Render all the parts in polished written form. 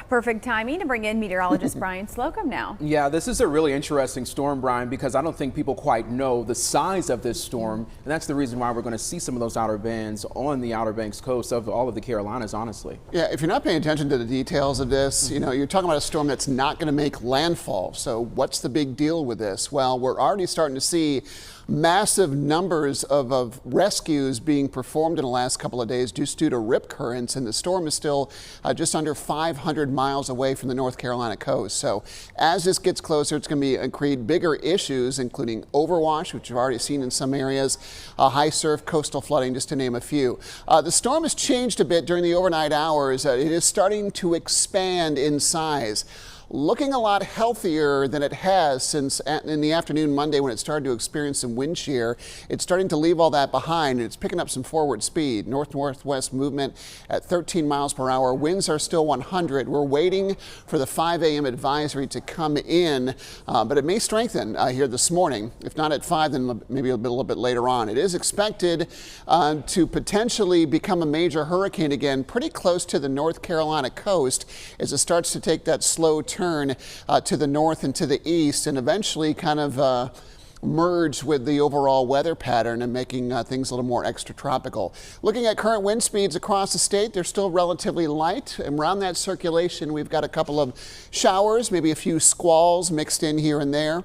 Perfect timing to bring in meteorologist Brian Slocum now. Yeah, this is a really interesting storm, Brian, because I don't think people quite know the size of this storm. And that's the reason why we're going to see some of those outer bands on the Outer Banks coast of all of the Carolinas, honestly. Yeah, if you're not paying attention to the details of this, you know, you're talking about a storm that's not going to make landfall. So what's the big deal with this? Well, we're already starting to see massive numbers of rescues being performed in the last couple of days just due to rip currents, and the storm is still just under 500 miles away from the North Carolina coast. So as this gets closer, it's going to create bigger issues, including overwash, which we've already seen in some areas, high surf, coastal flooding, just to name a few. The storm has changed a bit during the overnight hours. It is starting to expand in size, looking a lot healthier than it has since in the afternoon Monday when it started to experience some wind shear. It's starting to leave all that behind, and it's picking up some forward speed. North-northwest movement at 13 miles per hour. Winds are still 100. We're waiting for the 5 a.m. advisory to come in, but it may strengthen here this morning. If not at 5, then maybe a little bit later on. It is expected to potentially become a major hurricane again, pretty close to the North Carolina coast as it starts to take that slow turn to the north and to the east, and eventually kind of merge with the overall weather pattern and making things a little more extratropical. Looking at current wind speeds across the state, they're still relatively light. And around that circulation, we've got a couple of showers, maybe a few squalls mixed in here and there.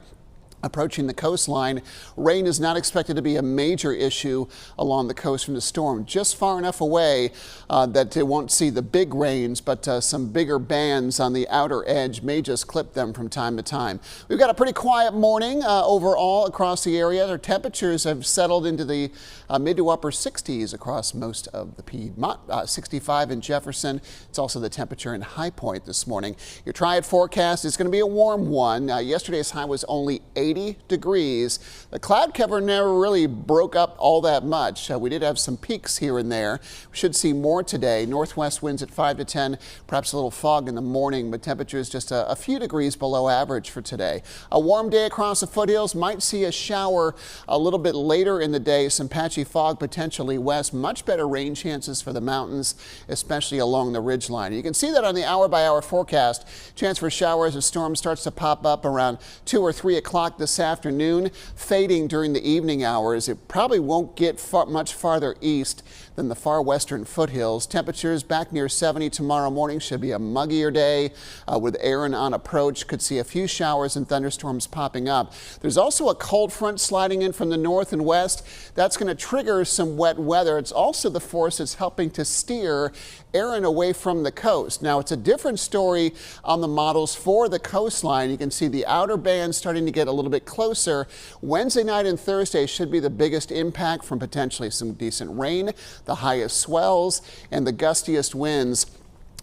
Approaching the coastline, rain is not expected to be a major issue along the coast from the storm. Just far enough away that it won't see the big rains, but some bigger bands on the outer edge may just clip them from time to time. We've got a pretty quiet morning overall across the area. Our temperatures have settled into the mid to upper 60s across most of the Piedmont. 65 in Jefferson. It's also the temperature in High Point this morning. Your Triad forecast is going to be a warm one. Yesterday's high was only 80 degrees. The cloud cover never really broke up all that much. We did have some peaks here and there. We should see more today. Northwest winds at 5 to 10, perhaps a little fog in the morning, but temperatures just a few degrees below average for today. A warm day across the foothills. Might see a shower a little bit later in the day. Some patchy fog potentially west. Much better rain chances for the mountains, especially along the ridgeline. You can see that on the hour-by-hour forecast. Chance for showers as storm starts to pop up around 2 or 3 o'clock this afternoon, fading during the evening hours. It probably won't get much farther east than the far western foothills. Temperatures back near 70 tomorrow morning. Should be a muggier day with Erin on approach. Could see a few showers and thunderstorms popping up. There's also a cold front sliding in from the north and west. That's going to trigger some wet weather. It's also the force that's helping to steer Erin away from the coast. Now, it's a different story on the models for the coastline. You can see the outer bands starting to get a little bit closer. Wednesday night and Thursday should be the biggest impact from potentially some decent rain, the highest swells, and the gustiest winds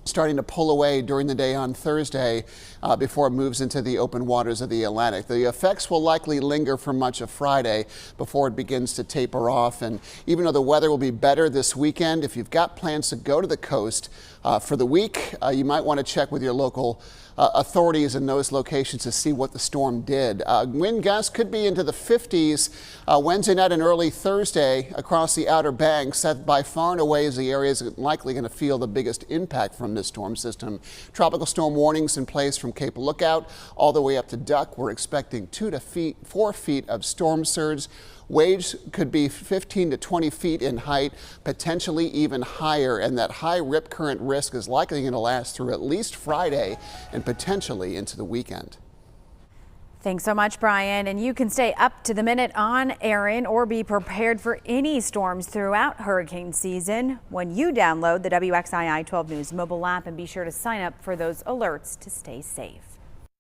starting to pull away during the day on Thursday before it moves into the open waters of the Atlantic. The effects will likely linger for much of Friday before it begins to taper off. And even though the weather will be better this weekend, if you've got plans to go to the coast for the week, you might want to check with your local authorities in those locations to see what the storm did. Wind gusts could be into the 50s Wednesday night and early Thursday across the Outer Banks. That by far and away is the areas likely going to feel the biggest impact from this storm system. Tropical storm warnings in place from Cape Lookout all the way up to Duck. We're expecting 2 to 4 feet of storm surge. Waves could be 15 to 20 feet in height, potentially even higher, and that high rip current risk is likely going to last through at least Friday and potentially into the weekend. Thanks so much, Brian. And you can stay up to the minute on Erin or be prepared for any storms throughout hurricane season when you download the WXII 12 News mobile app, and be sure to sign up for those alerts to stay safe.